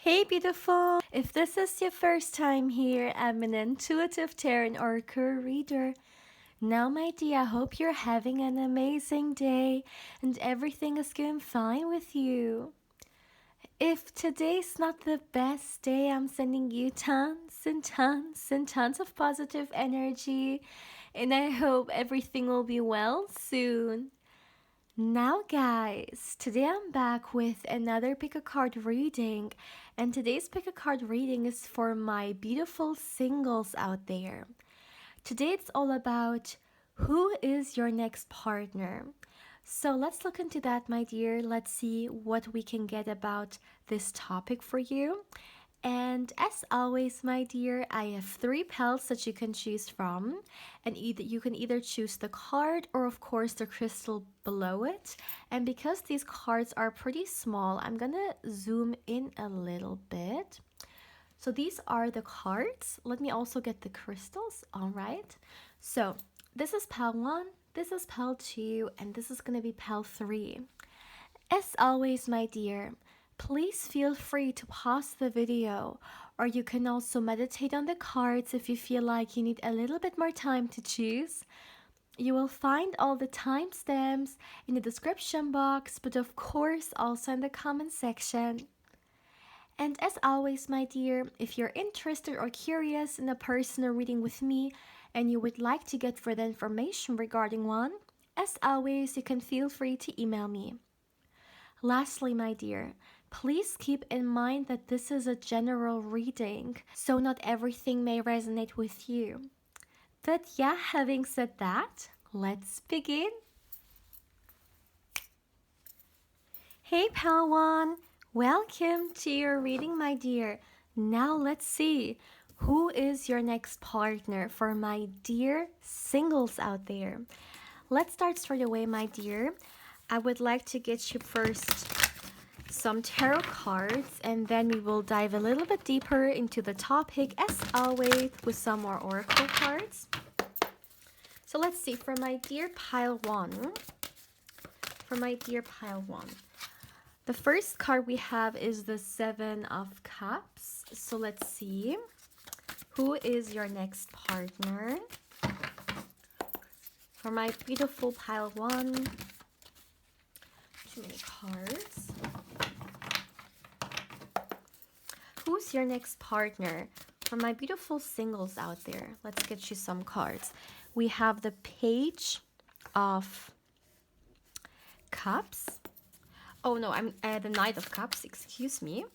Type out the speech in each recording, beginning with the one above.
Hey beautiful! If this is your first time here, I'm an intuitive tarot oracle reader. Now my dear, I hope you're having an amazing day and everything is going fine with you. If today's not the best day, I'm sending you tons and tons and tons of positive energy, and I hope everything will be well soon. Now guys, today I'm back with another pick a card reading, and today's pick a card reading is for my beautiful singles out there. Today it's all about who is your next partner. So let's look into that, my dear. Let's see what we can get about this topic for you. And as always, my dear, I have 3 pals that you can choose from, and you can either choose the card or of course the crystal below it. And because these cards are pretty small, I'm gonna zoom in a little bit. So these are the cards. Let me also get the crystals. All right, so this is pal 1, this is pal 2, and this is gonna be pal 3. As always, my dear, please feel free to pause the video, or you can also meditate on the cards if you feel like you need a little bit more time to choose. You will find all the timestamps in the description box, but of course also in the comment section. And as always, my dear, if you're interested or curious in a personal reading with me and you would like to get further information regarding one, as always, you can feel free to email me. Lastly, my dear, please keep in mind that this is a general reading, so not everything may resonate with you. But yeah, having said that, let's begin. Hey pal 1, welcome to your reading, my dear. Now let's see, who is your next partner for my dear singles out there? Let's start straight away, my dear. I would like to get you first some tarot cards, and then we will dive a little bit deeper into the topic, as always, with some more oracle cards. So let's see, for my dear pile 1, the first card we have is the 7 of Cups. So let's see, who is your next partner for my beautiful pile 1? Too many cards. Who's your next partner for my beautiful singles out there? Let's get you some cards. We have the Page of Cups. Oh no, I'm the Knight of Cups, excuse me.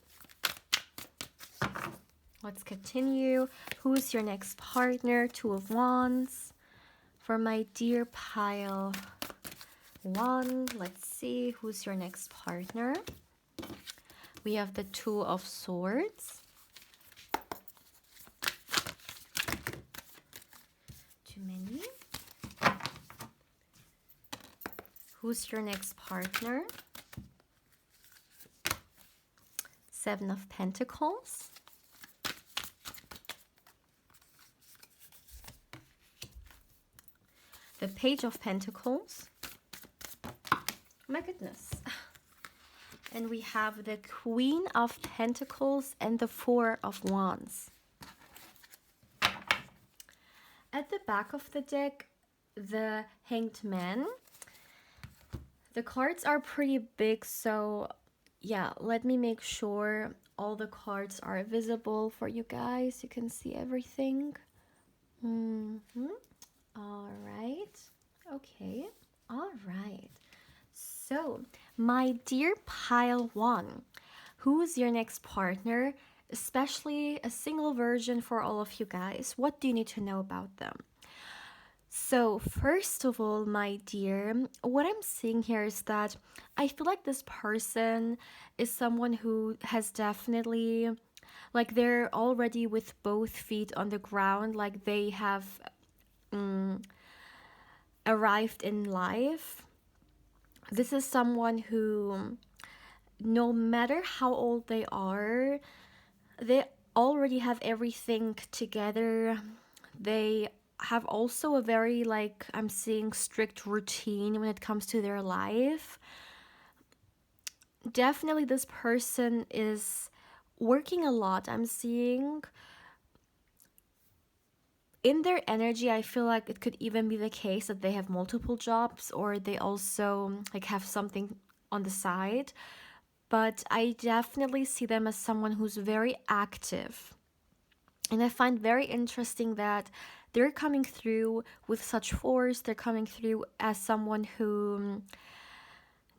Let's continue. Who's your next partner? 2 of Wands for my dear pile 1. Let's see, who's your next partner? We have the 2 of Swords. Too many. Who's your next partner? 7 of Pentacles. The Page of Pentacles. My goodness. And we have the Queen of Pentacles and the 4 of Wands. At the back of the deck, the Hanged Man. The cards are pretty big, so yeah, let me make sure all the cards are visible for you guys. You can see everything. All right. Okay. All right. So, my dear pile 1, who's your next partner? Especially a single version for all of you guys. What do you need to know about them? So first of all, my dear, what I'm seeing here is that I feel like this person is someone who has definitely, like, they're already with both feet on the ground, like they have arrived in life. This is someone who, no matter how old they are, they already have everything together. They have also a very, like, I'm seeing strict routine when it comes to their life. Definitely this person is working a lot. I'm seeing in their energy, I feel like it could even be the case that they have multiple jobs, or they also like have something on the side. But I definitely see them as someone who's very active. And I find very interesting that they're coming through with such force. They're coming through as someone who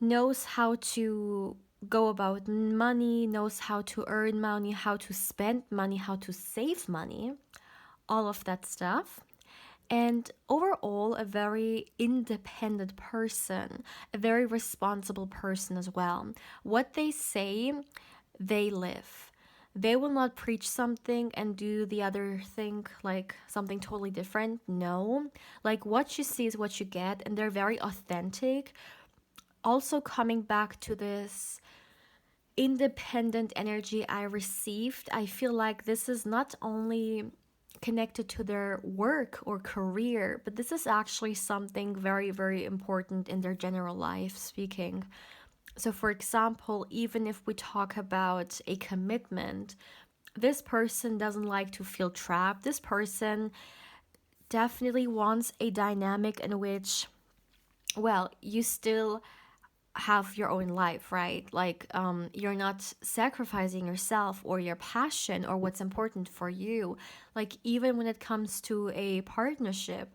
knows how to go about money, knows how to earn money, how to spend money, how to save money, all of that stuff. And overall, a very independent person, a very responsible person as well. What they say, they live. They will not preach something and do the other thing, like something totally different. No. Like what you see is what you get, and they're very authentic. Also, coming back to this independent energy I received, I feel like this is not only connected to their work or career, but this is actually something very, very important in their general life speaking. So, for example, even if we talk about a commitment, this person doesn't like to feel trapped. This person definitely wants a dynamic in which, well, you still have your own life, right? Like you're not sacrificing yourself or your passion or what's important for you. Like even when it comes to a partnership,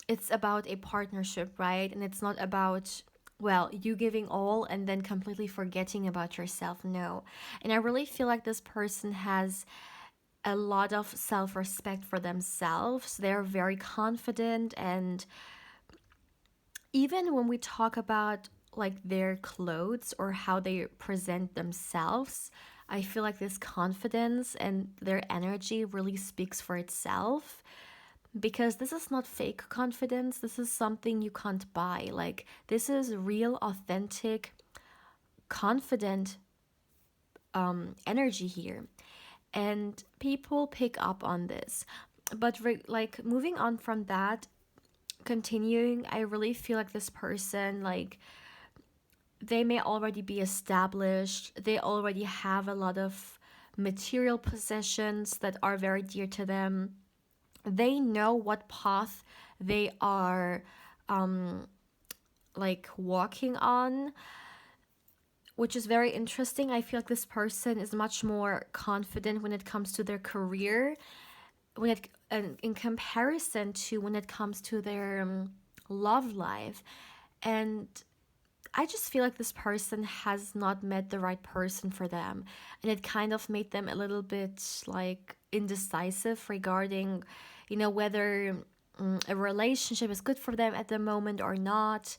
it's about a partnership, right? And it's not about, well, you giving all and then completely forgetting about yourself. No. And I really feel like this person has a lot of self-respect for themselves. They're very confident, and even when we talk about like their clothes or how they present themselves, I feel like this confidence and their energy really speaks for itself, because this is not fake confidence. This is something you can't buy. Like this is real, authentic, confident energy here, and people pick up on this. But like moving on from that, continuing, I really feel like this person, like they may already be established, they already have a lot of material possessions that are very dear to them. They know what path they are like walking on, which is very interesting. I feel like this person is much more confident when it comes to their career, when it in comparison to when it comes to their love life. And I just feel like this person has not met the right person for them, and it kind of made them a little bit like indecisive regarding, you know, whether a relationship is good for them at the moment or not.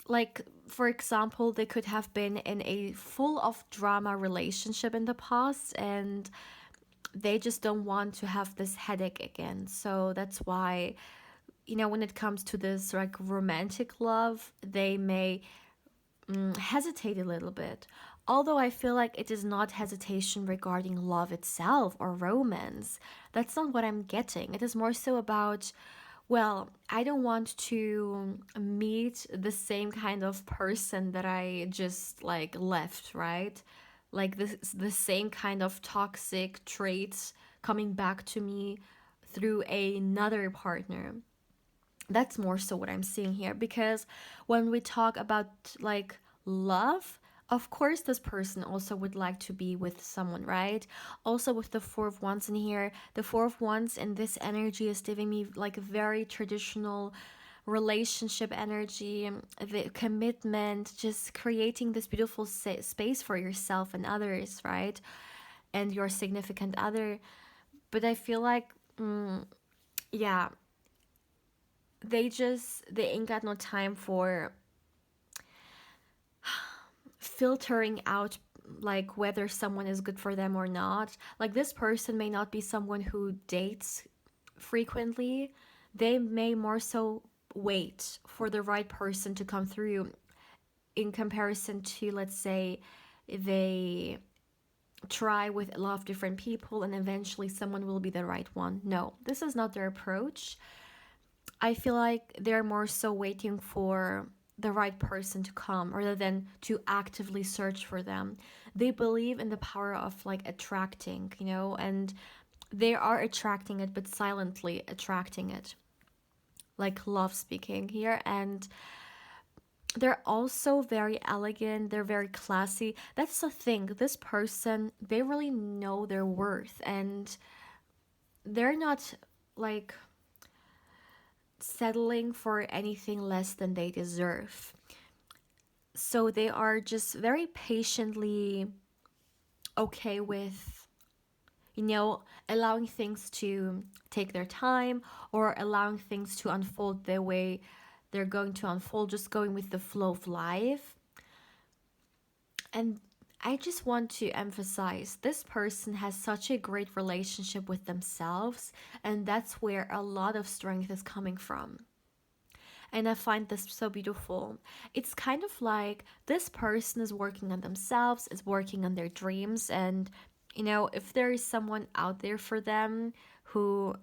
Like, for example, they could have been in a full of drama relationship in the past, and they just don't want to have this headache again. So that's why, you know, when it comes to this like romantic love, they may hesitate a little bit. Although I feel like it is not hesitation regarding love itself or romance. That's not what I'm getting. It is more so about, well, I don't want to meet the same kind of person that I just like left, right? Like the same kind of toxic traits coming back to me through another partner. That's more so what I'm seeing here, because when we talk about like love, of course this person also would like to be with someone, right? Also with the Four of Wands in here, the Four of Wands in this energy is giving me like a very traditional relationship energy, the commitment, just creating this beautiful space for yourself and others, right? And your significant other. But I feel like yeah, they ain't got no time for filtering out like whether someone is good for them or not. Like this person may not be someone who dates frequently. They may more so wait for the right person to come through, in comparison to, let's say, they try with a lot of different people and eventually someone will be the right one. No, this is not their approach. I feel like they're more so waiting for the right person to come rather than to actively search for them. They believe in the power of like attracting, and they are attracting it, but silently attracting it, like love speaking here. And they're also very elegant, they're very classy. That's the thing. This person, they really know their worth, and they're not like settling for anything less than they deserve. So they are just very patiently okay with, allowing things to take their time, or allowing things to unfold the way they're going to unfold, just going with the flow of life. And I just want to emphasize this person has such a great relationship with themselves, and that's where a lot of strength is coming from. And I find this so beautiful. It's kind of like this person is working on themselves, is working on their dreams, and if there is someone out there for them who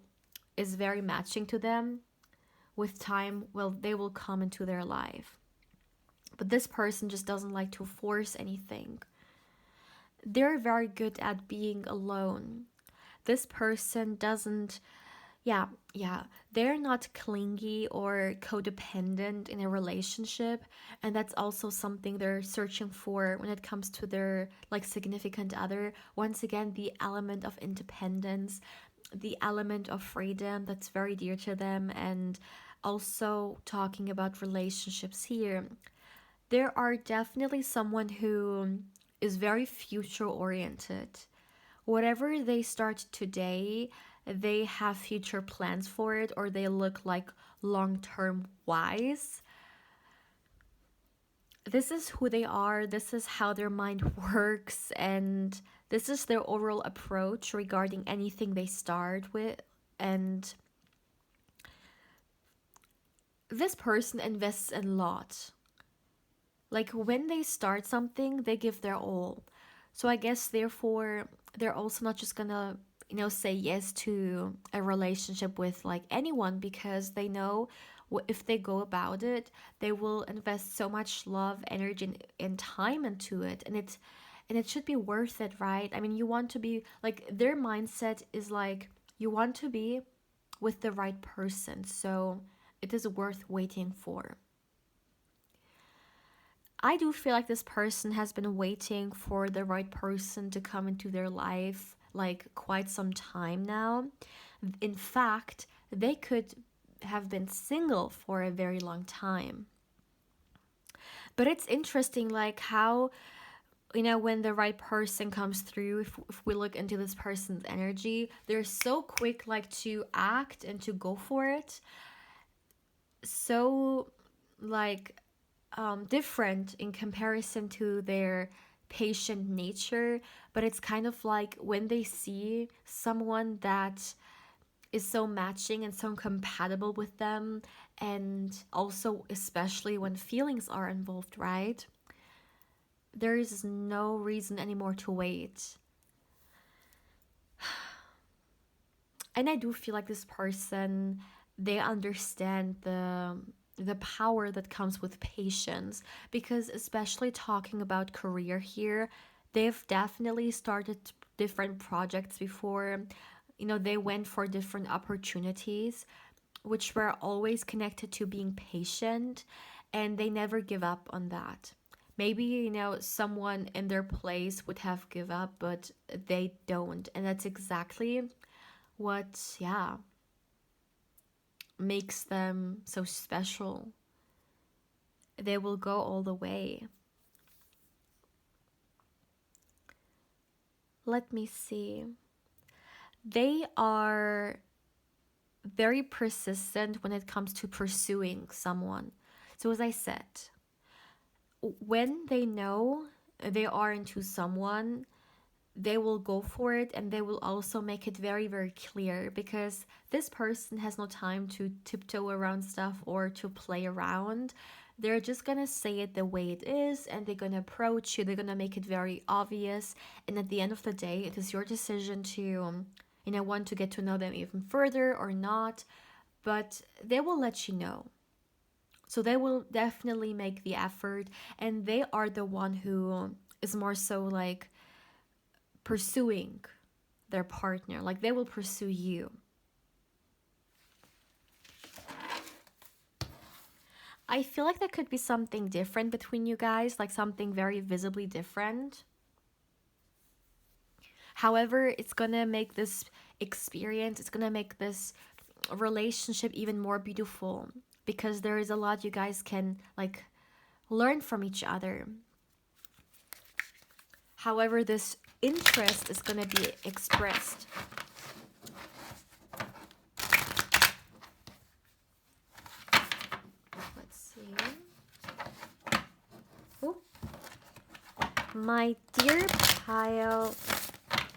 is very matching to them, with time, well, they will come into their life. But this person just doesn't like to force anything. They're very good at being alone. This person doesn't, yeah, they're not clingy or codependent in a relationship. And that's also something they're searching for when it comes to their like significant other. Once again, the element of independence, the element of freedom, that's very dear to them. And also talking about relationships here, there are definitely someone who is very future oriented. Whatever they start today, they have future plans for it, or they look like long term wise. This is who they are, this is how their mind works, and this is their overall approach regarding anything they start with. And this person invests a lot. Like when they start something, they give their all. So I guess therefore they're also not just gonna, say yes to a relationship with like anyone, because they know if they go about it, they will invest so much love, energy, and time into it, and it should be worth it, right? I mean, you want to be like, their mindset is like, you want to be with the right person, so it is worth waiting for. I do feel like this person has been waiting for the right person to come into their life like quite some time now. In fact, they could have been single for a very long time. But it's interesting, like how, when the right person comes through, if we look into this person's energy, they're so quick, like to act and to go for it. So, like, different in comparison to their patient nature, but it's kind of like when they see someone that is so matching and so compatible with them, and also especially when feelings are involved, right? There is no reason anymore to wait. And I do feel like this person, they understand the power that comes with patience, because especially talking about career here, they've definitely started different projects before. They went for different opportunities which were always connected to being patient, and they never give up on that. Maybe, someone in their place would have give up, but they don't, and that's exactly what, yeah, makes them so special. They will go all the way. Let me see. They are very persistent when it comes to pursuing someone. So, as I said, when they know they are into someone, they will go for it, and they will also make it very, very clear, because this person has no time to tiptoe around stuff or to play around. They're just gonna say it the way it is, and they're gonna approach you, they're gonna make it very obvious. And at the end of the day, it is your decision to, want to get to know them even further or not, but they will let you know. So they will definitely make the effort, and they are the one who is more so like pursuing their partner. Like they will pursue you. I feel like there could be something different between you guys, like something very visibly different. However, it's gonna make this experience, it's gonna make this relationship even more beautiful, because there is a lot you guys can like learn from each other. However, this interest is gonna be expressed. Let's see. Ooh. My dear pile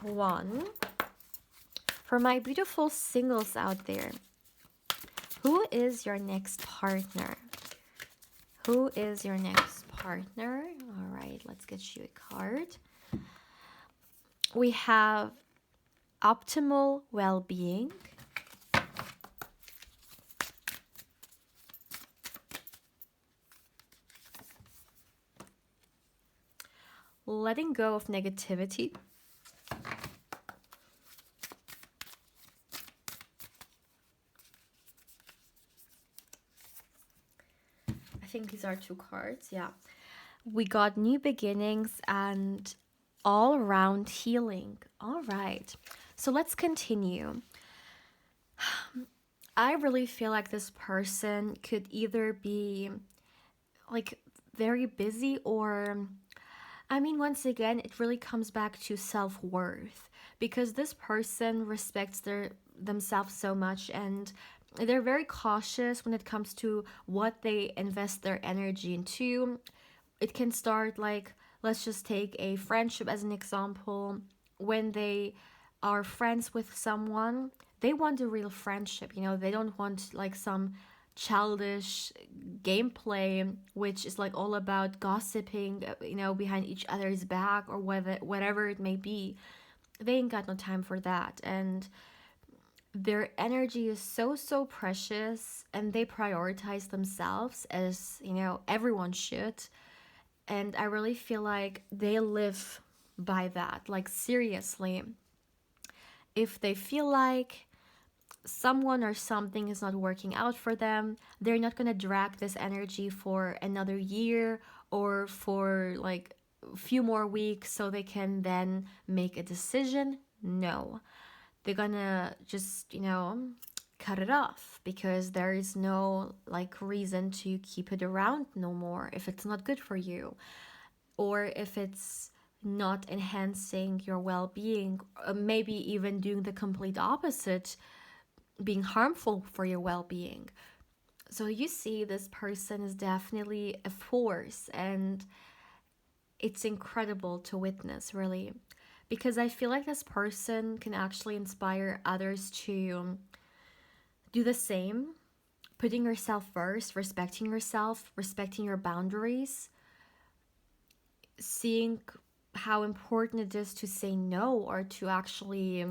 1, for my beautiful singles out there, who is your next partner? Who is your next partner? All right, let's get you a card. We have optimal well-being. Letting go of negativity. I think these are 2 cards, yeah. We got new beginnings and all around healing. All right, so let's continue. I really feel like this person could either be like very busy, or I mean, once again, it really comes back to self-worth, because this person respects themselves so much, and they're very cautious when it comes to what they invest their energy into. It can start like, let's just take a friendship as an example. When they are friends with someone, they want a real friendship, you know, they don't want like some childish gameplay which is like all about gossiping, you know, behind each other's back, or whatever it may be. They ain't got no time for that, and their energy is so precious, and they prioritize themselves, as you know everyone should. And I really feel like they live by that, like seriously. If they feel like someone or something is not working out for them, they're not going to drag this energy for another year or for like a few more weeks so they can then make a decision. No, they're gonna just, you know, cut it off, because there is no like reason to keep it around no more if it's not good for you, or if it's not enhancing your well-being, maybe even doing the complete opposite, being harmful for your well-being. So you see, this person is definitely a force, and it's incredible to witness, really, because I feel like this person can actually inspire others to do the same, putting yourself first, respecting yourself, respecting your boundaries, seeing how important it is to say no, or to actually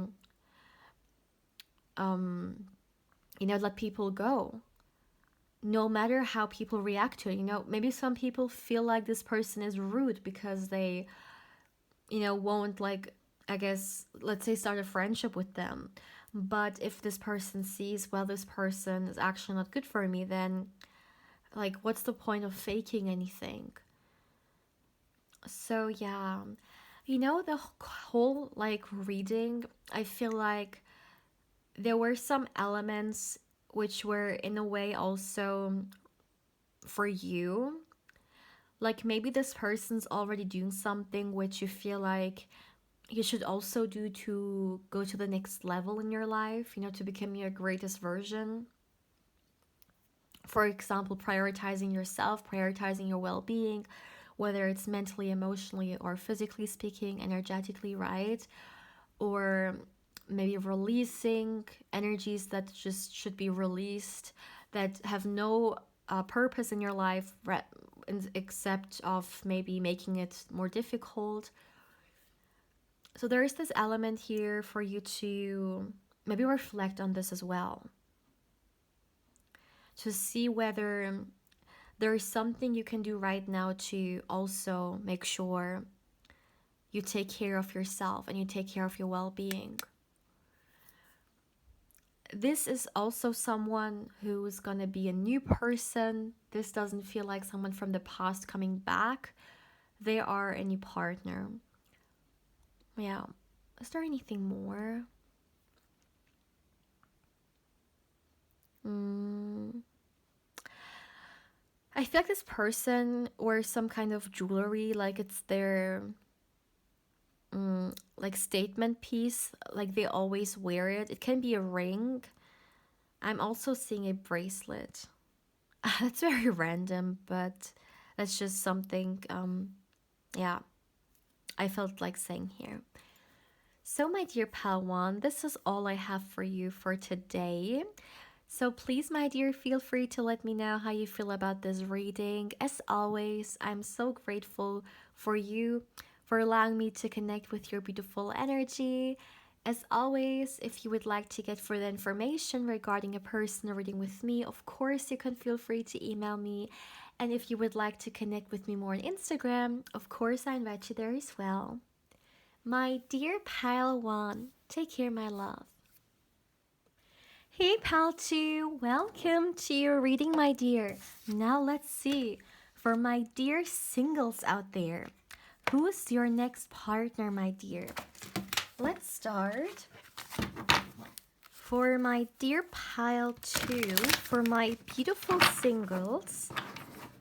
you know, let people go, no matter how people react to it. You know, maybe some people feel like this person is rude because they, you know, won't like, I guess, let's say, start a friendship with them. But if this person sees, well, this person is actually not good for me, then like, what's the point of faking anything? So yeah, you know, the whole like reading, I feel like there were some elements which were in a way also for you. Like maybe this person's already doing something which you feel like you should also do to go to the next level in your life, you know, to become your greatest version. For example, prioritizing yourself, prioritizing your well-being, whether it's mentally, emotionally, or physically speaking, energetically, right? Or maybe releasing energies that just should be released, that have no purpose in your life, except of maybe making it more difficult. So there is this element here for you to maybe reflect on this as well, to see whether there is something you can do right now to also make sure you take care of yourself and you take care of your well-being. This is also someone who is going to be a new person. This doesn't feel like someone from the past coming back. They are a new partner. Yeah. Is there anything more? I feel like this person wears some kind of jewelry, like it's their like statement piece, like they always wear it. It can be a ring. I'm also seeing a bracelet. That's very random, but that's just something yeah, I felt like saying here. So my dear pal one, this is all I have for you for today. So please, my dear, feel free to let me know how you feel about this reading. As always, I'm so grateful for you for allowing me to connect with your beautiful energy. As always, if you would like to get further information regarding a personal reading with me, of course, you can feel free to email me. And if you would like to connect with me more on Instagram, of course, I invite you there as well. My dear pile one, take care, my love. Hey pal 2, welcome to your reading, my dear. Now let's see, for my dear singles out there, who's your next partner, my dear? Let's start. For my dear pile 2, for my beautiful singles,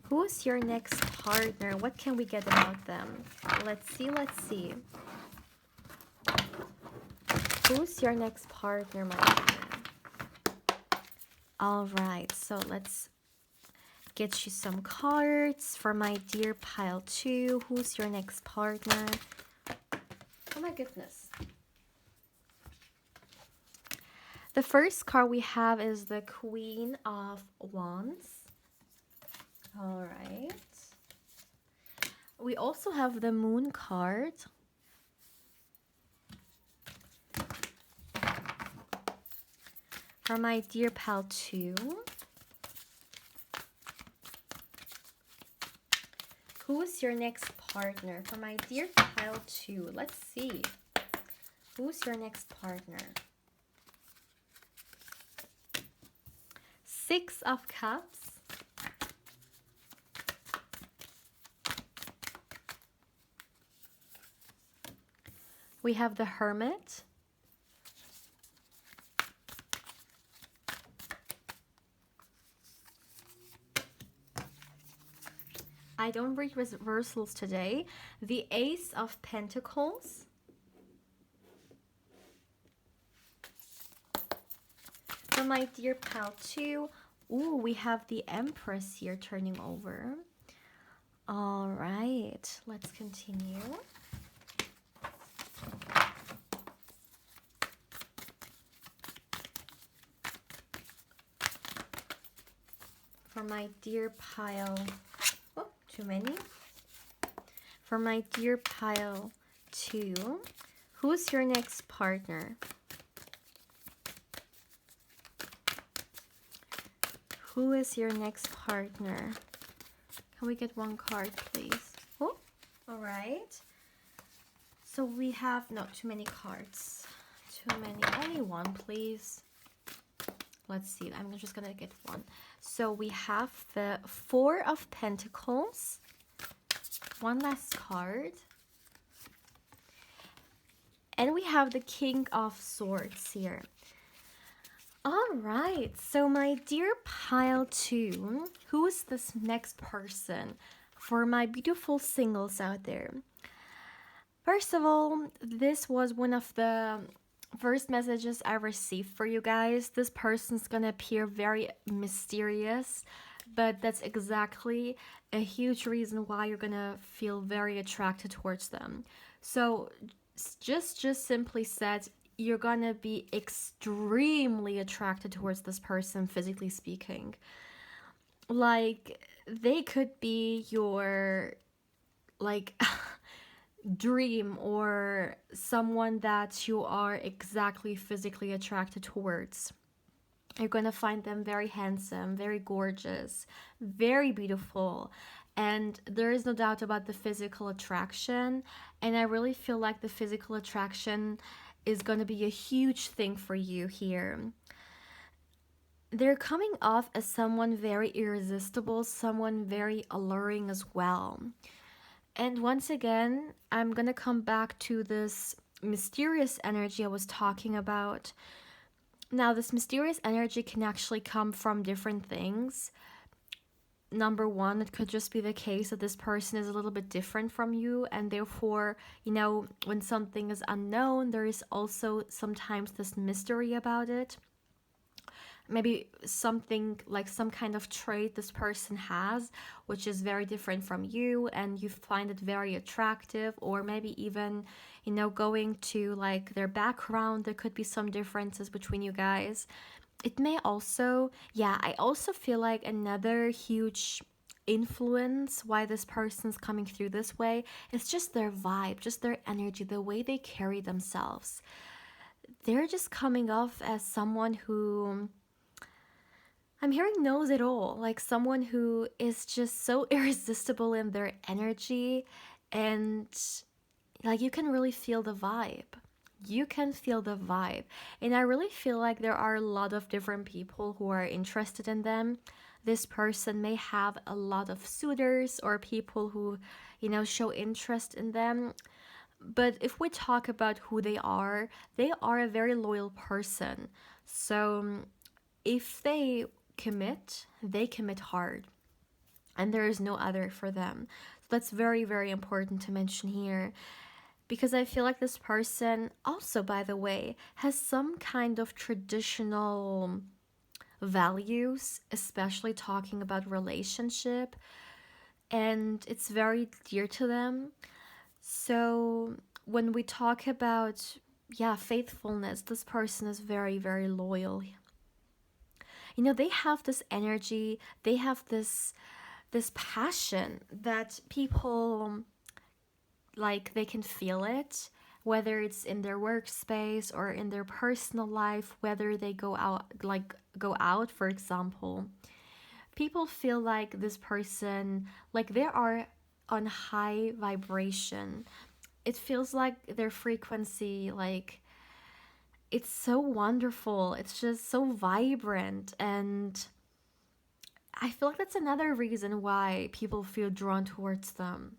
who's your next partner? What can we get about them? Let's see, let's see. Who's your next partner, my dear? All right, so let's get you some cards for my dear pile 2. Who's your next partner? Oh my goodness. The first card we have is the Queen of Wands. All right. We also have the Moon card. For my dear pal 2. Who is your next partner? For my dear pile 2. Let's see. Who's your next partner? 6 of Cups. We have the Hermit. I don't read reversals today. The Ace of Pentacles. For my dear pal 2. Ooh, we have the Empress here turning over. All right, let's continue. For my dear pile... Oh, too many. For my dear pile 2. Who's your next partner? Who is your next partner? Can we get one card, please? Oh, all right. So we have not too many cards. Too many. Only one, please. Let's see. I'm just gonna get one. So we have the 4 of Pentacles. One last card. And we have the King of Swords here. All right, so my dear pile 2, who is this next person for my beautiful singles out there? First of all, this was one of the first messages I received for you guys. This person's gonna appear very mysterious, but that's exactly a huge reason why you're gonna feel very attracted towards them. So just simply said, you're gonna be extremely attracted towards this person, physically speaking. Like, they could be your, like, dream, or someone that you are exactly physically attracted towards. You're going to find them very handsome, very gorgeous, very beautiful. And there is no doubt about the physical attraction. And I really feel like the physical attraction is going to be a huge thing for you here. They're coming off as someone very irresistible, someone very alluring as well. And once again, I'm going to come back to this mysterious energy I was talking about. Now, this mysterious energy can actually come from different things. Number one, it could just be the case that this person is a little bit different from you, and therefore, when something is unknown, there is also sometimes this mystery about it. Maybe something like some kind of trait this person has, which is very different from you, and you find it very attractive, or maybe even, going to like their background, there could be some differences between you guys. It may also, yeah, I also feel like another huge influence why this person's coming through this way is just their vibe, just their energy, the way they carry themselves. They're just coming off as someone who, I'm hearing, knows it all, like someone who is just so irresistible in their energy, and like you can really feel the vibe. You can feel the vibe. And I really feel like there are a lot of different people who are interested in them. This person may have a lot of suitors or people who, show interest in them. But if we talk about who they are a very loyal person. So if they commit hard. And there is no other for them. So that's very, very important to mention here. Because I feel like this person also, by the way, has some kind of traditional values, especially talking about relationship, and it's very dear to them. So when we talk about, yeah, faithfulness, this person is very, very loyal. They have this energy, they have this passion that people, like, they can feel it, whether it's in their workspace or in their personal life, whether they go out, for example. People feel like this person, like they are on high vibration. It feels like their frequency, like it's so wonderful. It's just so vibrant, and I feel like that's another reason why people feel drawn towards them.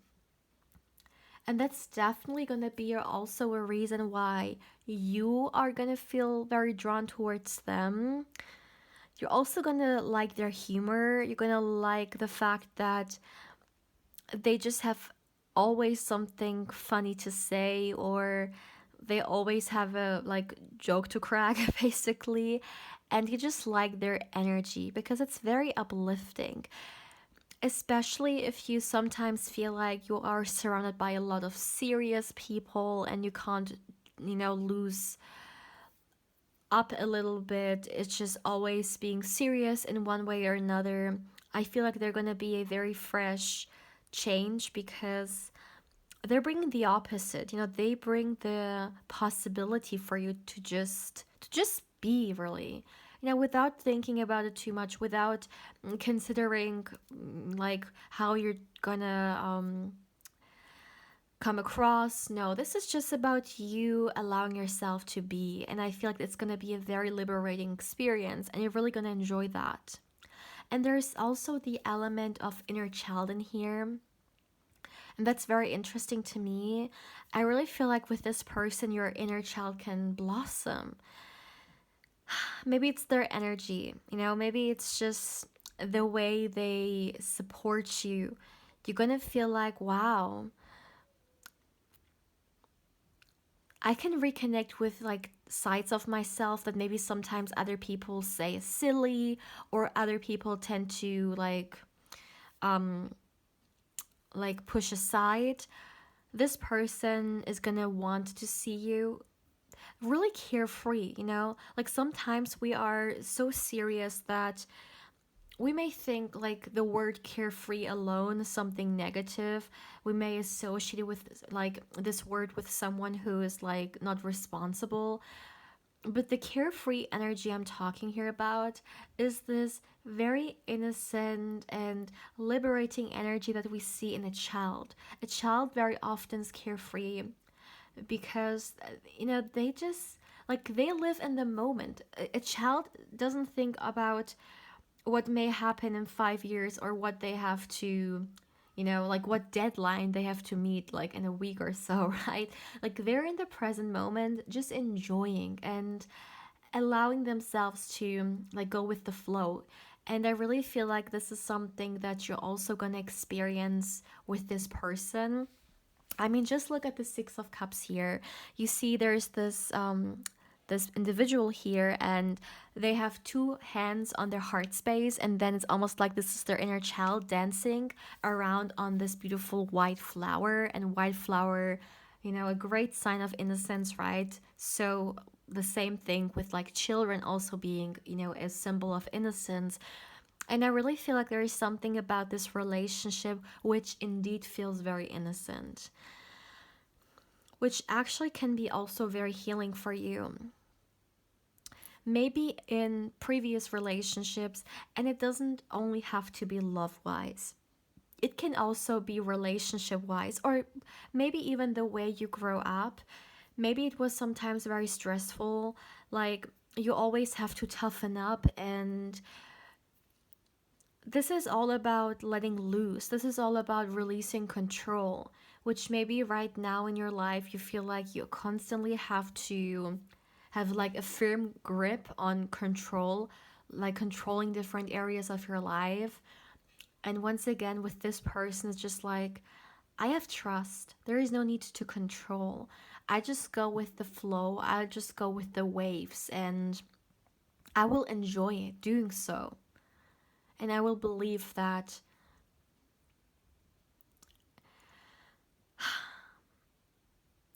And that's definitely going to be also a reason why you are going to feel very drawn towards them. You're also going to like their humor. You're going to like the fact that they just have always something funny to say, or they always have a like joke to crack basically. And you just like their energy because it's very uplifting, especially if you sometimes feel like you are surrounded by a lot of serious people and you can't, lose up a little bit. It's just always being serious in one way or another. I feel like they're going to be a very fresh change because they're bringing the opposite. They bring the possibility for you to just be, really, without thinking about it too much, without considering like how you're gonna come across. No, this is just about you allowing yourself to be, and I feel like it's gonna be a very liberating experience, and you're really gonna enjoy that. And there's also the element of inner child in here, and that's very interesting to me. I really feel like with this person, your inner child can blossom. Maybe it's their energy, maybe it's just the way they support you. You're gonna feel like, wow, I can reconnect with like sides of myself that maybe sometimes other people say is silly, or other people tend to um push aside. This person is gonna want to see you really carefree, like sometimes we are so serious that we may think like the word carefree alone is something negative. We may associate it with like this word with someone who is like not responsible. But the carefree energy I'm talking here about is this very innocent and liberating energy that we see in a child. A child very often is carefree because, they just, like, they live in the moment. A child doesn't think about what may happen in 5 years, or what they have to, like what deadline they have to meet, like in a week or so, right? Like, they're in the present moment, just enjoying and allowing themselves to, like, go with the flow. And I really feel like this is something that you're also going to experience with this person. I mean, just look at the Six of Cups here. You see, there's this individual here, and they have two hands on their heart space, and then it's almost like this is their inner child dancing around on this beautiful white flower. And white flower, a great sign of innocence, right? So the same thing with like children also being, a symbol of innocence. And I really feel like there is something about this relationship which indeed feels very innocent, which actually can be also very healing for you. Maybe in previous relationships, and it doesn't only have to be love wise, it can also be relationship wise, or maybe even the way you grow up. Maybe it was sometimes very stressful, like you always have to toughen up, and this is all about letting loose. This is all about releasing control, which maybe right now in your life you feel like you constantly have to have like a firm grip on control, like controlling different areas of your life. And once again, with this person, it's just like, I have trust. There is no need to control. I just go with the flow. I just go with the waves, and I will enjoy it doing so. And I will believe that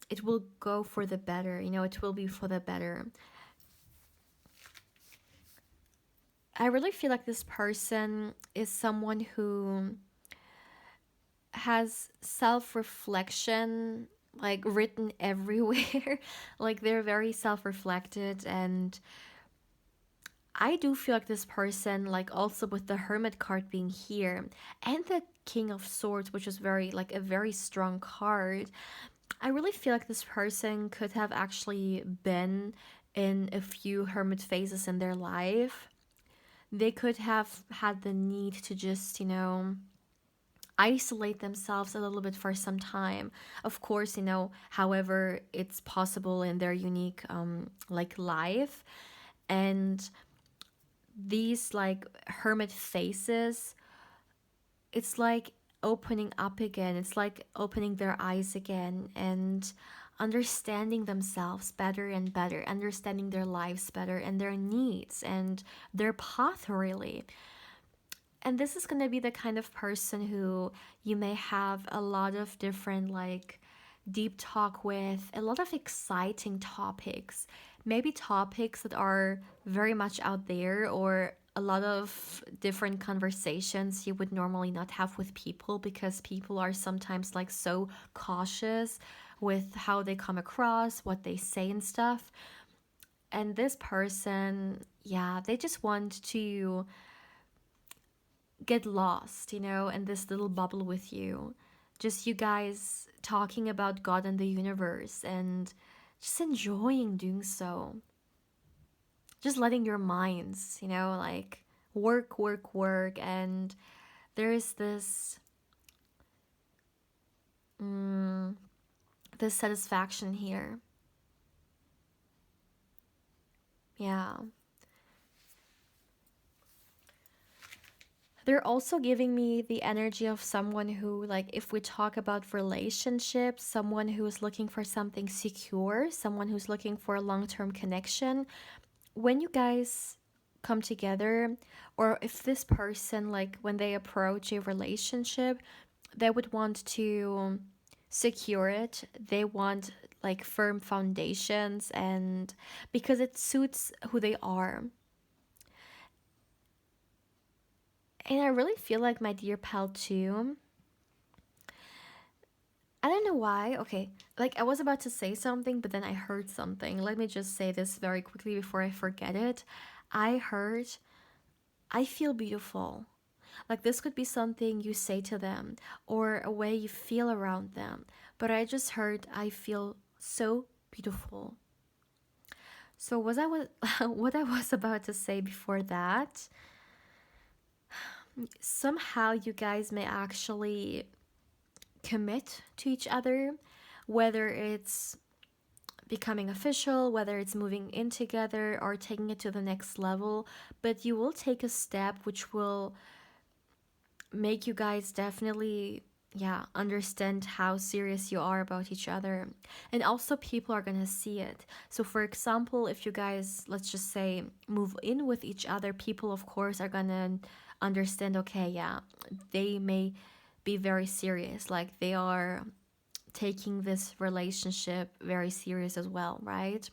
it will go for the better. It will be for the better. I really feel like this person is someone who has self reflection like written everywhere. Like, they're very self reflected. And I do feel like this person, like, also with the Hermit card being here and the King of Swords, which is very, like, a very strong card, I really feel like this person could have actually been in a few hermit phases in their life. They could have had the need to just, isolate themselves a little bit for some time. Of course, however it's possible in their unique like life. And these like hermit phases, it's like opening up again. It's like opening their eyes again and understanding themselves better and better, understanding their lives better and their needs and their path, really. And this is going to be the kind of person who you may have a lot of different, like, deep talk with, a lot of exciting topics, maybe topics that are very much out there, or a lot of different conversations you would normally not have with people, because people are sometimes like so cautious with how they come across, what they say and stuff. And this person, yeah, they just want to get lost, in this little bubble with you. Just you guys talking about God and the universe, and just enjoying doing so. Just letting your minds, like work, work, work. And there's this satisfaction here. Yeah. They're also giving me the energy of someone who, like, if we talk about relationships, someone who is looking for something secure, someone who's looking for a long term connection. When you guys come together, or if this person, like, when they approach a relationship, they would want to secure it. They want like firm foundations, and because it suits who they are. And I really feel like, my dear pal, too, I don't don't know why. Okay, like I was about to say something, but then I heard something. Let me just say this very quickly before I forget it. I heard, I feel beautiful. Like this could be something you say to them or a way you feel around them. But I just heard, I feel so beautiful. So was I was what I was about to say before that? Somehow you guys may actually commit to each other, whether it's becoming official, whether it's moving in together or taking it to the next level, but you will take a step which will make you guys definitely, yeah, understand how serious you are about each other. And also people are gonna see it. So for example, if you guys, let's just say, move in with each other, people of course are gonna understand, okay, yeah, they may be very serious, like they are taking this relationship very serious as well, right?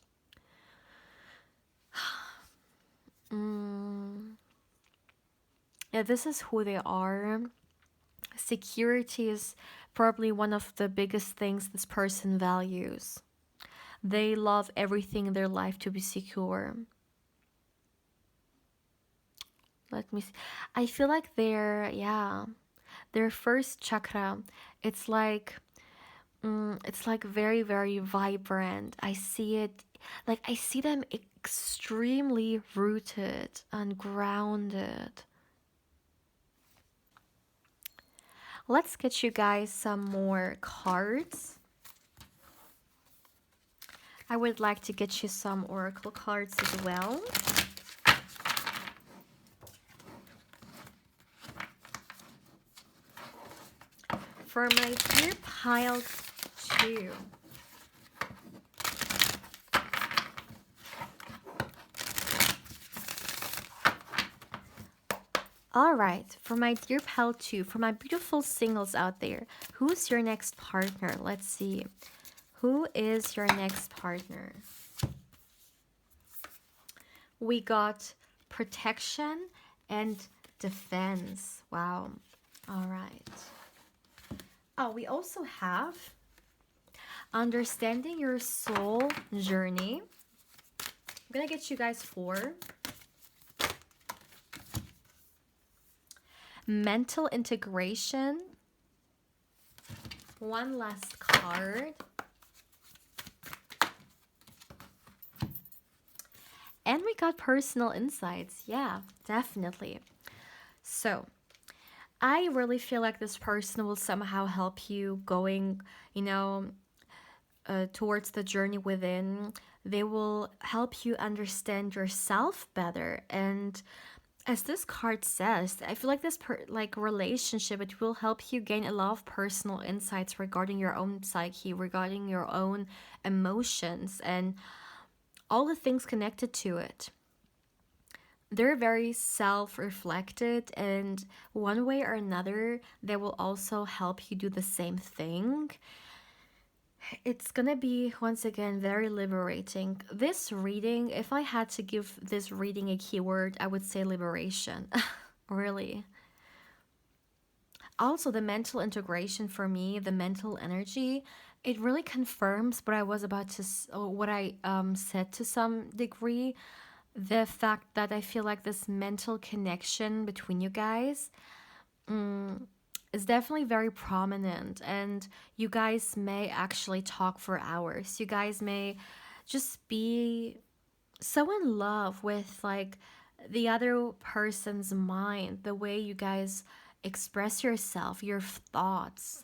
mm, yeah, this is who they are. Security is probably one of the biggest things this person values. They love everything in their life to be secure. Let me see. I feel like yeah, their first chakra, it's like, it's like very, very vibrant. I see it, like I see them extremely rooted and grounded. Let's get you guys some more cards. I would like to get you some oracle cards as well. For my dear pile 2. All right, for my dear pile 2, for my beautiful singles out there, who's your next partner? Let's see. Who is your next partner? We got protection and defense. Wow. All right. Oh, we also have understanding your soul journey. I'm gonna get you guys 4. Mental integration. One last card. And we got personal insights. Yeah, definitely. So, I really feel like this person will somehow help you going, towards the journey within. They will help you understand yourself better. And as this card says, I feel like this relationship, it will help you gain a lot of personal insights regarding your own psyche, regarding your own emotions, and all the things connected to it. They're very self-reflected, and one way or another, they will also help you do the same thing. It's gonna be, once again, very liberating. This reading, if I had to give this reading a keyword, I would say liberation. Really. Also, the mental integration for me, the mental energy, it really confirms what I was about to, what I said to some degree. The fact that I feel like this mental connection between you guys is definitely very prominent, and you guys may actually talk for hours. You guys may just be so in love with like the other person's mind, the way you guys express yourself, your thoughts,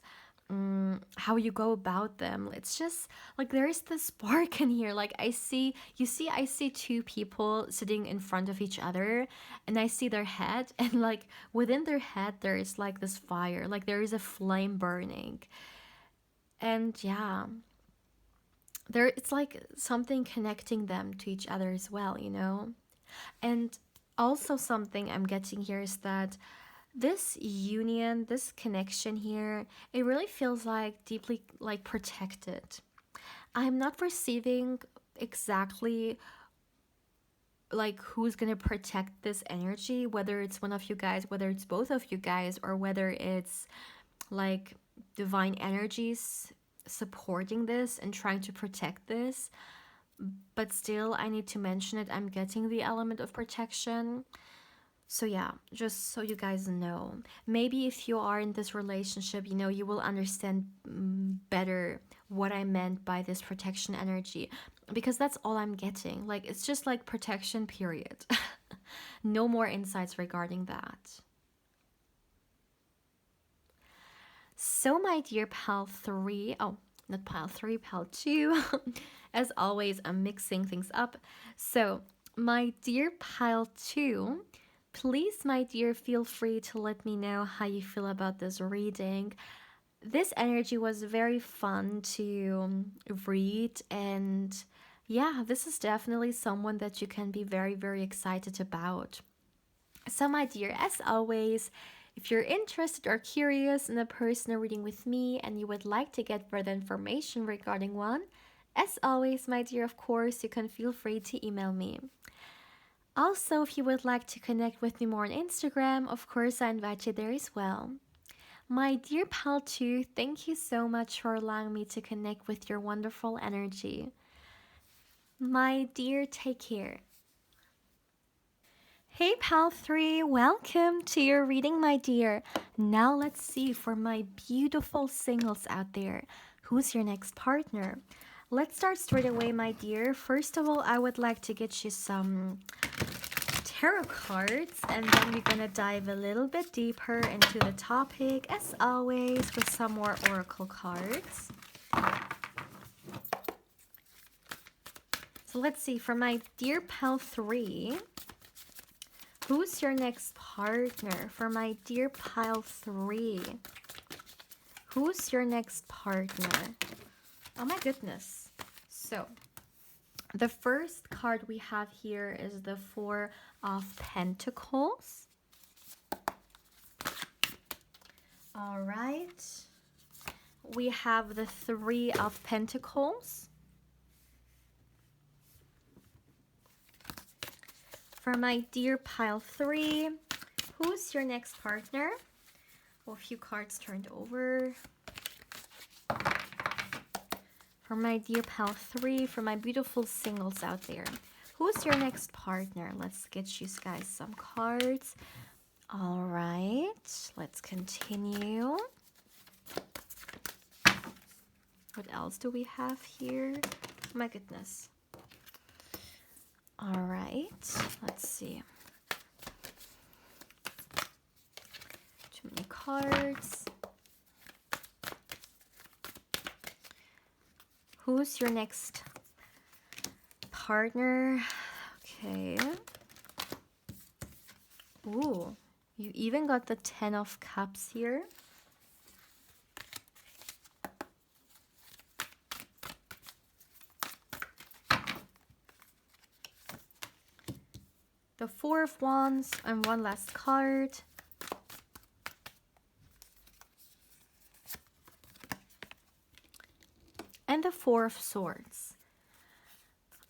how you go about them. It's just like there's this spark in here. Like I see two people sitting in front of each other, and I see their head, and like within their head there is like this fire, like there is a flame burning. And yeah, there it's like something connecting them to each other as well. And also something I'm getting here is that this union, this connection here, it really feels like deeply like protected. I'm not receiving exactly like who's gonna protect this energy, whether it's one of you guys, whether it's both of you guys, or whether it's like divine energies supporting this and trying to protect this, but still I need to mention it. I'm getting the element of protection. So yeah, just so you guys know, maybe if you are in this relationship, you know, you will understand better what I meant by this protection energy, because that's all I'm getting. Like, it's just like protection, period. No more insights regarding that. So my dear pal 3, oh, not pal 3, pal 2. As always, I'm mixing things up. So my dear pile 2, please, my dear, feel free to let me know how you feel about this reading. This energy was very fun to read, and yeah, this is definitely someone that you can be very, very excited about. So, my dear, as always, if you're interested or curious in a personal reading with me and you would like to get further information regarding one, as always, my dear, of course, you can feel free to email me. Also, if you would like to connect with me more on Instagram, of course, I invite you there as well. My dear pal 2, thank you so much for allowing me to connect with your wonderful energy. My dear, take care. Hey pal 3, welcome to your reading, my dear. Now let's see for my beautiful singles out there, who's your next partner? Let's start straight away, my dear. First of all, I would like to get you some tarot cards, and then we're gonna dive a little bit deeper into the topic, as always, with some more oracle cards. So let's see, for my dear pal 3, who's your next partner? For my dear pile 3, who's your next partner? Oh my goodness. So, the first card we have here is the Four of Pentacles. All right. We have the Three of Pentacles. For my dear pile 3, who's your next partner? Oh, a few cards turned over. For my dear pal 3, for my beautiful singles out there, who's your next partner? Let's get you guys some cards. All right, let's continue. What else do we have here? Oh my goodness. All right, let's see. Too many cards. Who's your next partner? Okay. Ooh, you even got the 10 of Cups here. The Four of Wands and one last card. And the Four of Swords.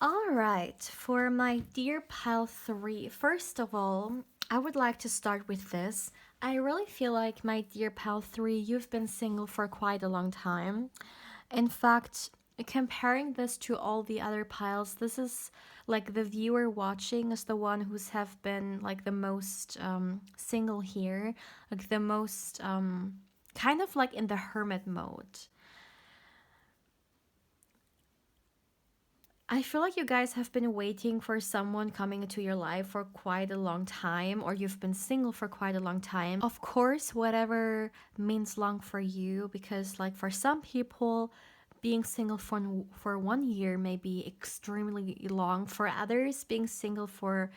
All right, for my dear pile 3, first of all, I would like to start with this. I really feel like, my dear pile 3, you've been single for quite a long time. In fact, comparing this to all the other piles, this is like the viewer watching is the one who's have been like the most single here, like the most kind of like in the hermit mode. I feel like you guys have been waiting for someone coming into your life for quite a long time, or you've been single for quite a long time. Of course, whatever means long for you, because like for some people, being single for 1 year may be extremely long. For others, being single for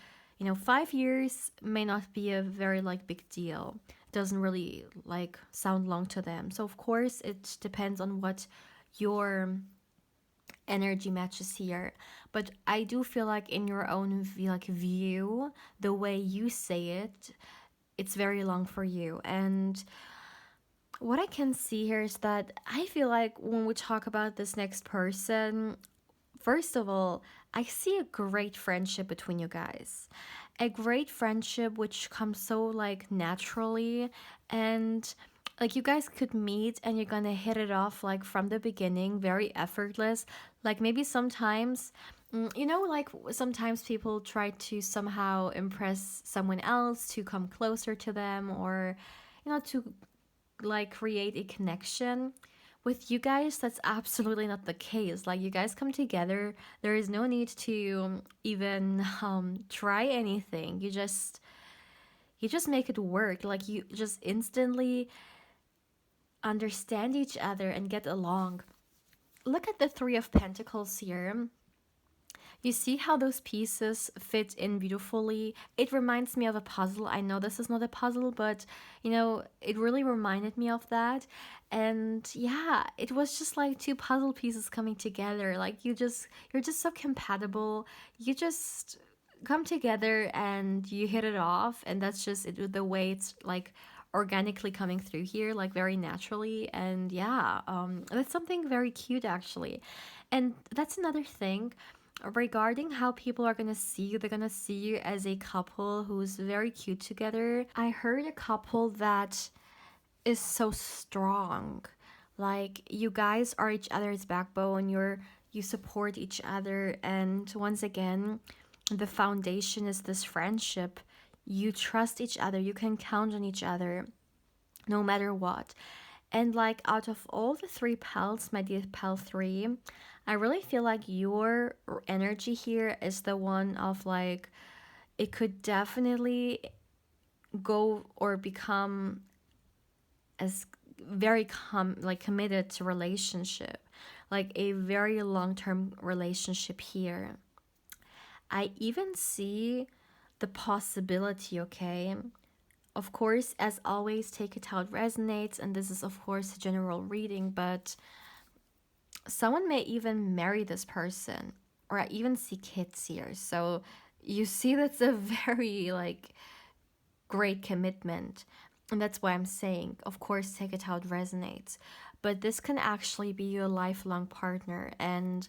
5 years may not be a very like big deal. It doesn't really like sound long to them. So of course it depends on what your energy matches here, but I do feel like in your own view, the way you say it, it's very long for you. And what I can see here is that I feel like when we talk about this next person, first of all, I see a great friendship between you guys. A great friendship which comes so like naturally, and like you guys could meet and you're gonna hit it off like from the beginning, very effortless. Like maybe sometimes, like sometimes people try to somehow impress someone else to come closer to them, or to like create a connection. With you guys, that's absolutely not the case. Like you guys come together, there is no need to even try anything. You just make it work. Like you just instantly understand each other and get along. Look at the Three of Pentacles here. You see how those pieces fit in beautifully. It reminds me of a puzzle. I know this is not a puzzle, but it really reminded me of that. And yeah, it was just like two puzzle pieces coming together. Like you're just so compatible. You just come together and you hit it off, and that's just it, the way it's like organically coming through here, like very naturally. And yeah, that's something very cute actually. And that's another thing regarding how people are gonna see you. They're gonna see you as a couple who's very cute together. I heard a couple that is so strong. Like you guys are each other's backbone. You support each other, and once again, the foundation is this friendship. You trust each other. You can count on each other no matter what. And like out of all the three pals, my dear pal three, I really feel like your energy here is the one of like it could definitely go or become as very like committed to relationship, like a very long-term relationship here. I even see the possibility, okay? Of course, as always, take it how it resonates, and this is, of course, a general reading, but someone may even marry this person, or I even see kids here. So you see, that's a very, like, great commitment. And that's why I'm saying, of course, take it how it resonates. But this can actually be your lifelong partner, and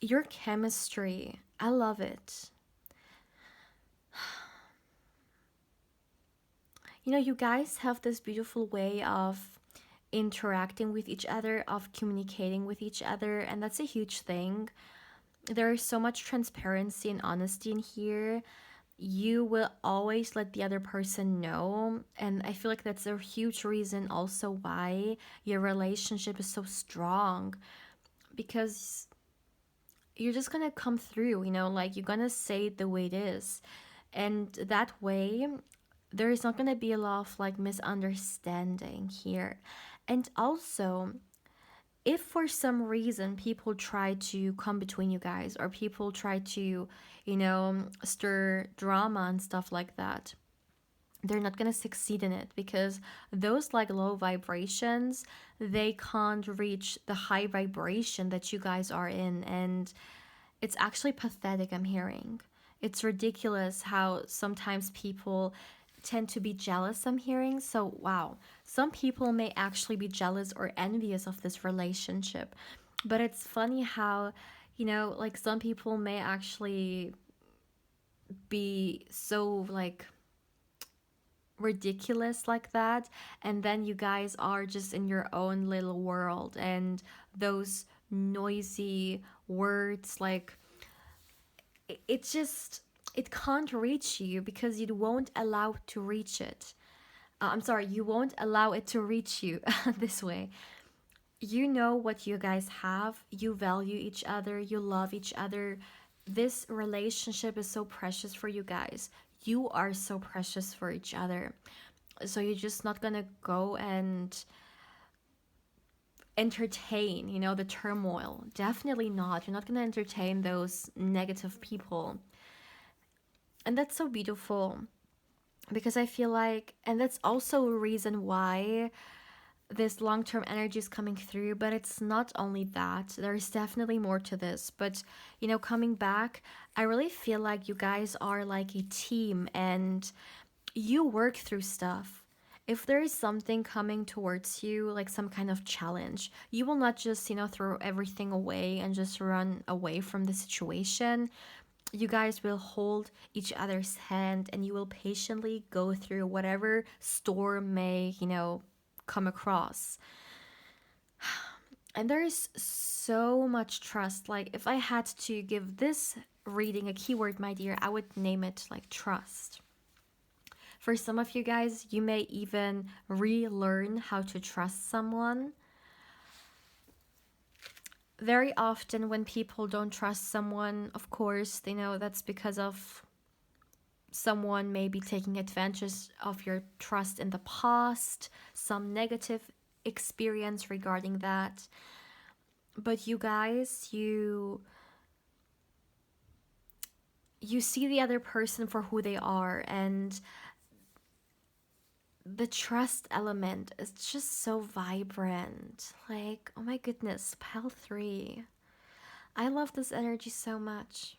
your chemistry, I love it. You guys have this beautiful way of interacting with each other, of communicating with each other, and that's a huge thing. There is so much transparency and honesty in here. You will always let the other person know, and I feel like that's a huge reason also why your relationship is so strong, because you're just gonna come through, like you're gonna say it the way it is. And that way, there is not gonna be a lot of like misunderstanding here. And also, if for some reason people try to come between you guys, or people try to, stir drama and stuff like that, they're not going to succeed in it, because those like low vibrations, they can't reach the high vibration that you guys are in. And it's actually pathetic, I'm hearing. It's ridiculous how sometimes people tend to be jealous, I'm hearing. So, wow, some people may actually be jealous or envious of this relationship. But it's funny how, like some people may actually be so like ridiculous like that, and then you guys are just in your own little world, and those noisy words, like it's just, it can't reach you because you won't allow to reach it. I'm sorry, you won't allow it to reach you this way. You know what you guys have, you value each other, you love each other. This relationship is so precious for you guys. You are so precious for each other. So you're just not gonna go and entertain, the turmoil. Definitely not. You're not gonna entertain those negative people. And that's so beautiful, because I feel like, and that's also a reason why this long term energy is coming through. But it's not only that, there's definitely more to this. But, coming back, I really feel like you guys are like a team, and you work through stuff. If there is something coming towards you, like some kind of challenge, you will not just, throw everything away and just run away from the situation. you guys will hold each other's hand and you will patiently go through whatever storm may, come across. And there is so much trust. Like, if I had to give this reading a keyword, my dear, I would name it like trust. For some of you guys, you may even relearn how to trust someone. Very often, when people don't trust someone, of course, they know that's because of someone maybe taking advantage of your trust in the past, some negative experience regarding that. But you guys, you see the other person for who they are, and the trust element is just so vibrant. Like, oh my goodness, pile 3. I love this energy so much.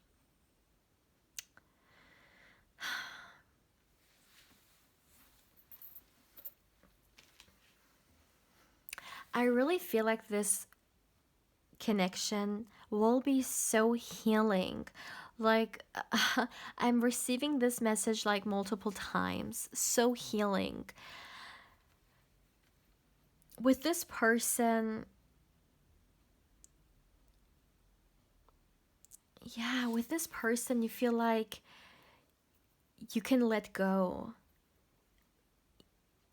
I really feel like this connection will be so healing. Like, I'm receiving this message like multiple times. So healing. With this person, yeah, with this person, you feel like you can let go.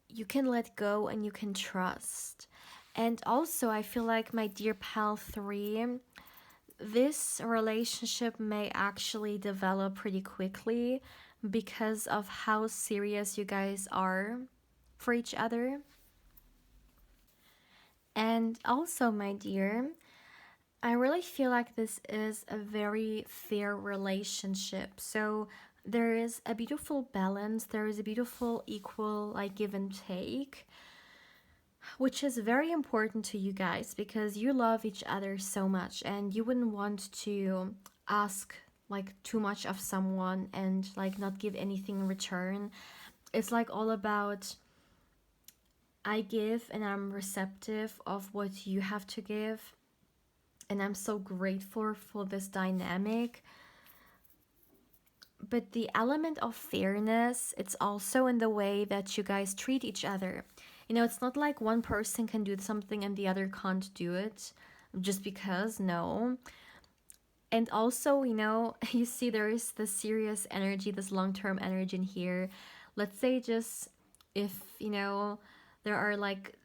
You can let go and you can trust. And also, I feel like, my dear pal 3, this relationship may actually develop pretty quickly because of how serious you guys are for each other. And also, my dear, I really feel like this is a very fair relationship. So there is a beautiful balance, there is a beautiful equal like give and take, which is very important to you guys because you love each other so much and you wouldn't want to ask like too much of someone and like not give anything in return. It's like all about, I give and I'm receptive of what you have to give, and I'm so grateful for this dynamic. But the element of fairness, it's also in the way that you guys treat each other. It's not like one person can do something and the other can't do it just because, no. And also, you see there is this serious energy, this long-term energy in here. Let's say just if, there are like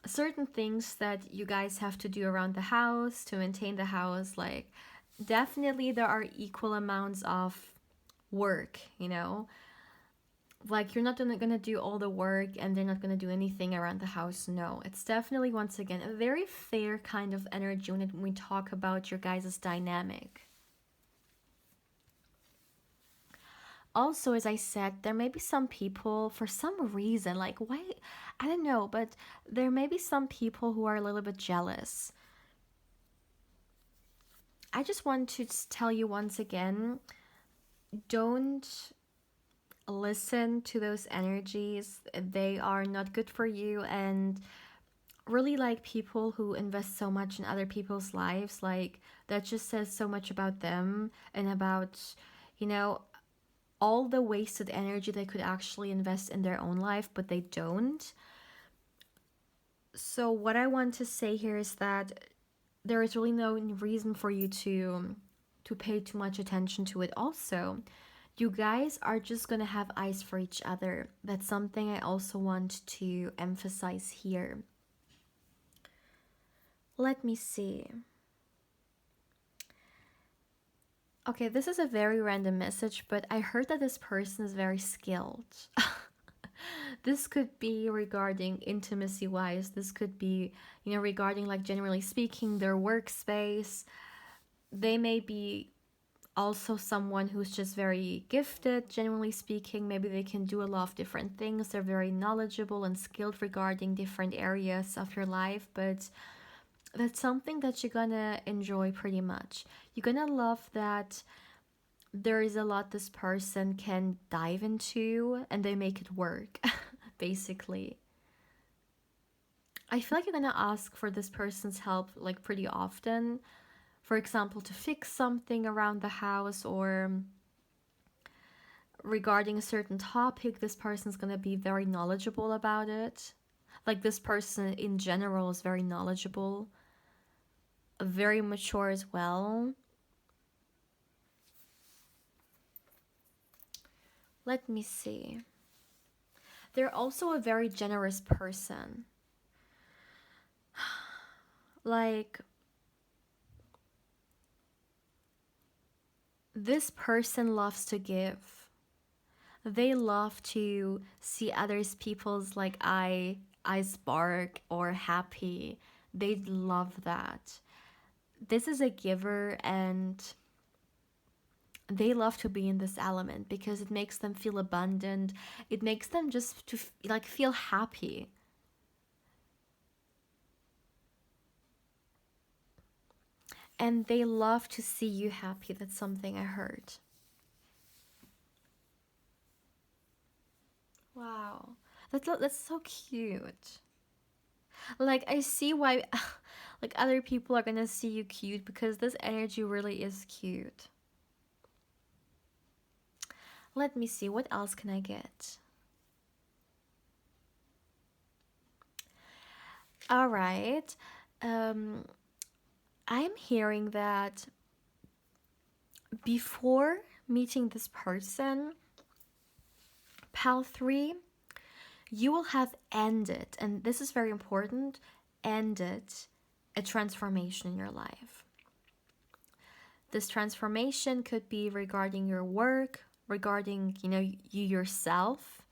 certain things that you guys have to do around the house to maintain the house, like definitely there are equal amounts of work, like you're not gonna do all the work and they're not gonna do anything around the house. No, it's definitely, once again, a very fair kind of energy when we talk about your guys' dynamic. Also, as I said, there may be some people, for some reason, like, why, I don't know, but there may be some people who are a little bit jealous. I just want to tell you once again, don't listen to those energies. They are not good for you. And really, like, people who invest so much in other people's lives, like, that just says so much about them and about, you know, all the wasted energy they could actually invest in their own life, but they don't. So what I want to say here is that there is really no reason for you to pay too much attention to it. Also, you guys are just gonna have eyes for each other. That's something I also want to emphasize here. Let me see. Okay, this is a very random message, but I heard that this person is very skilled. This could be regarding intimacy wise. This could be, regarding, like, generally speaking, their workspace. They may be also someone who's just very gifted, generally speaking. Maybe they can do a lot of different things. They're very knowledgeable and skilled regarding different areas of your life, but that's something that you're gonna enjoy pretty much. You're gonna love that there is a lot this person can dive into and they make it work, basically. I feel like you're gonna ask for this person's help like pretty often for example, to fix something around the house or regarding a certain topic. This person's going to be very knowledgeable about it. Like, this person in general is very knowledgeable, very mature as well. Let me see. They're also a very generous person. Like, this person loves to give. They love to see others people's like eyes spark or happy. They love that. This is a giver, and they love to be in this element because it makes them feel abundant. It makes them just to like feel happy. And they love to see you happy. That's something I heard. Wow. That's so cute. Like, I see why like other people are gonna see you cute, because this energy really is cute. Let me see, what else can I get? All right. I'm hearing that before meeting this person, Pal 3, you will have ended, and this is very important, ended a transformation in your life. This transformation could be regarding your work, regarding, you yourself.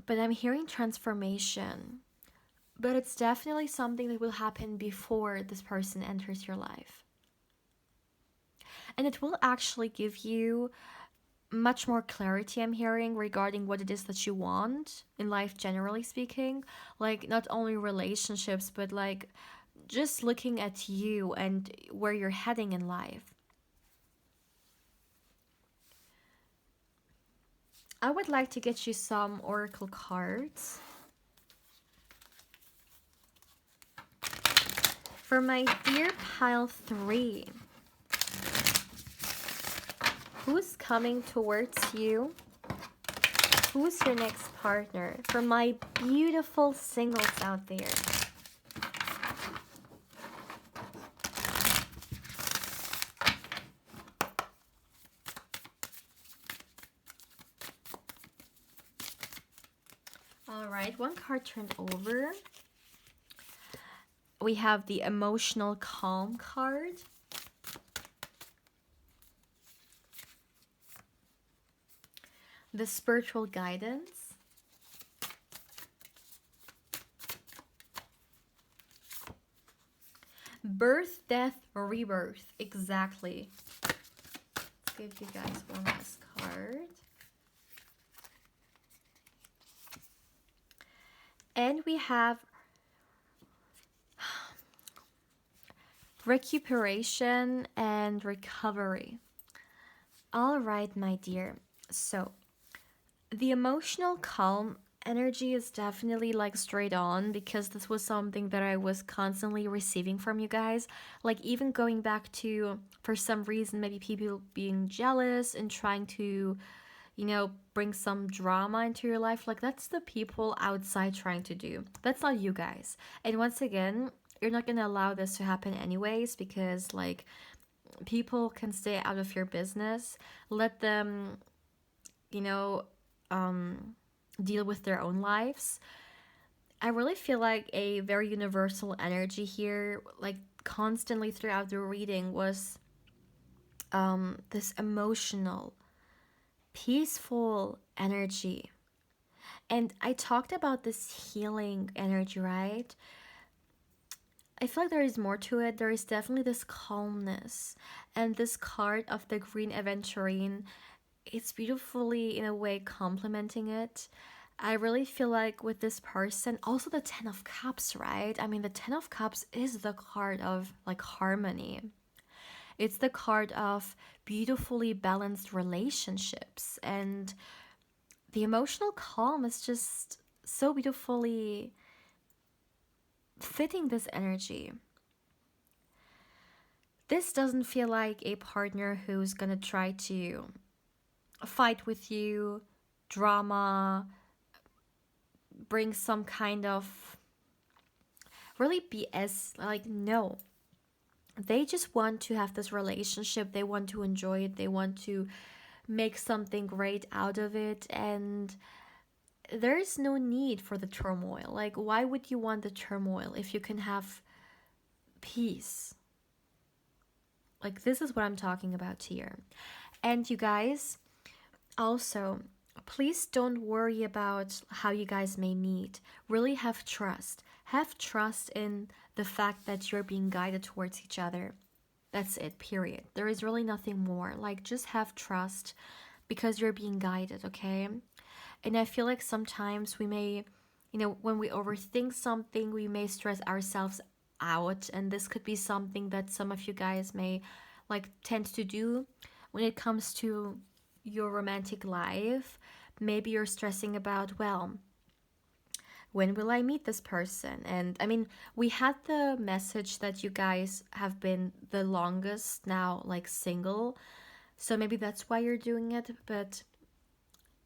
But I'm hearing transformation. But it's definitely something that will happen before this person enters your life. And it will actually give you much more clarity, I'm hearing, regarding what it is that you want in life, generally speaking. Like, not only relationships, but like just looking at you and where you're heading in life. I would like to get you some oracle cards. For my dear pile 3, who's coming towards you? Who's your next partner? For my beautiful singles out there. All right, one card turned over. We have the emotional calm card. The spiritual guidance. Birth, death, rebirth. Exactly. Let's give you guys one last card. And we have recuperation and recovery. All right, my dear. So, the emotional calm energy is definitely like straight on, because this was something that I was constantly receiving from you guys. Like, even going back to, for some reason, maybe people being jealous and trying to, bring some drama into your life. Like, that's the people outside trying to do. That's not you guys. And once again, you're not going to allow this to happen anyways, because like people can stay out of your business. Let them, deal with their own lives. I really feel like a very universal energy here, like constantly throughout the reading, was this emotional, peaceful energy. And I talked about this healing energy, right? I feel like there is more to it. There is definitely this calmness. And this card of the Green Aventurine, it's beautifully, in a way, complementing it. I really feel like with this person, also the Ten of Cups, right? I mean, the Ten of Cups is the card of like harmony. It's the card of beautifully balanced relationships. And the emotional calm is just so beautifully fitting this energy. this doesn't feel like a partner who's gonna try to fight with you, drama, bring some kind of really BS. Like, no. They just want to have this relationship. They want to enjoy it. They want to make something great out of it. And there is no need for the turmoil. Like, why would you want the turmoil if you can have peace? Like, this is what I'm talking about here. And you guys, also, please don't worry about how you guys may meet. Really have trust. Have trust in the fact that you're being guided towards each other. That's it, period. There is really nothing more. Like, just have trust because you're being guided, okay? And I feel like sometimes we may, when we overthink something, we may stress ourselves out. And this could be something that some of you guys may tend to do when it comes to your romantic life. Maybe you're stressing about, well, when will I meet this person? And I mean, we had the message that you guys have been the longest now single, so maybe that's why you're doing it. But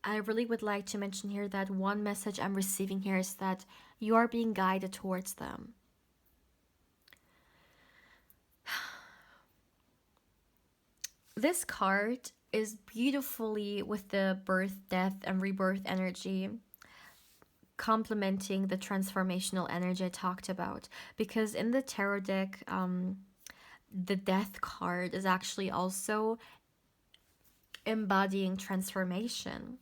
I really would like to mention here that one message I'm receiving here is that you are being guided towards them. This card is beautifully with the birth, death, and rebirth energy, complementing the transformational energy I talked about. Because in the tarot deck, the death card is actually also embodying transformation.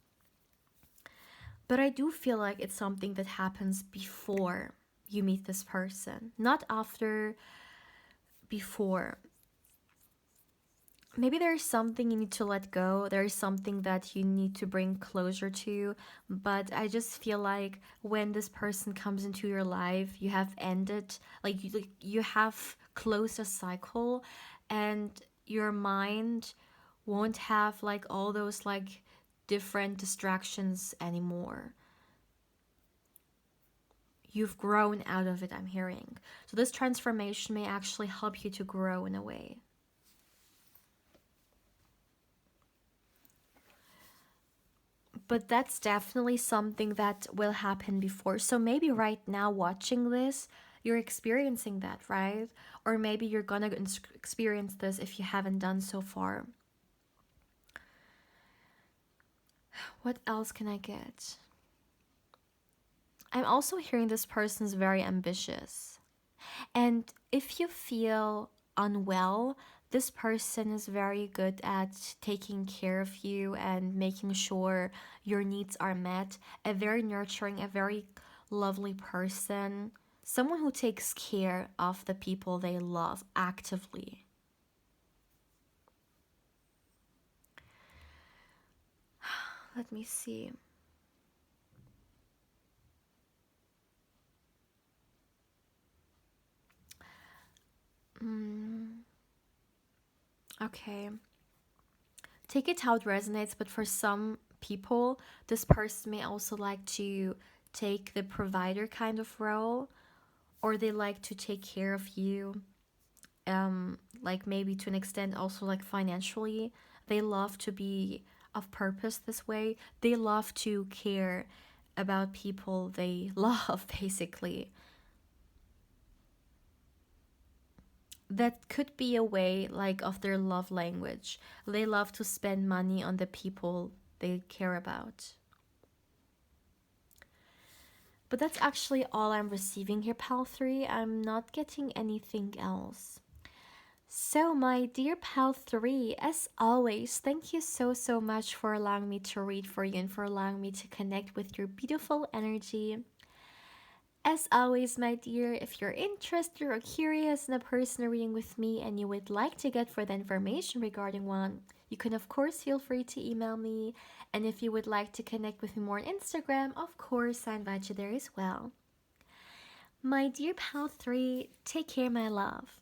But I do feel like it's something that happens before you meet this person, not after, before. Maybe there's something you need to let go. There's something that you need to bring closure to. But I just feel like when this person comes into your life, you have ended, you have closed a cycle, and your mind won't have all those different distractions anymore. You've grown out of it, I'm hearing. So this transformation may actually help you to grow in a way. But that's definitely something that will happen before. So maybe right now watching this, you're experiencing that, right? Or maybe you're gonna experience this if you haven't done so far. What else can I get? I'm also hearing this person's very ambitious. And if you feel unwell, this person is very good at taking care of you and making sure your needs are met. A very nurturing, a very lovely person. Someone who takes care of the people they love actively. Let me see. Okay. Take it how it resonates, but for some people, this person may also like to take the provider kind of role, or they like to take care of you, maybe to an extent also financially. They love to be of purpose this way. They love to care about people they love, basically. That could be a way of their love language. They love to spend money on the people they care about. But that's actually all I'm receiving here, Pal 3. I'm not getting anything else. So, my dear Pal 3, as always, thank you so much for allowing me to read for you and for allowing me to connect with your beautiful energy. As always, my dear, if you're interested or curious in a personal reading with me and you would like to get further information regarding one, you can of course feel free to email me. And if you would like to connect with me more on Instagram, of course I invite you there as well. My dear Pal 3, take care, my love.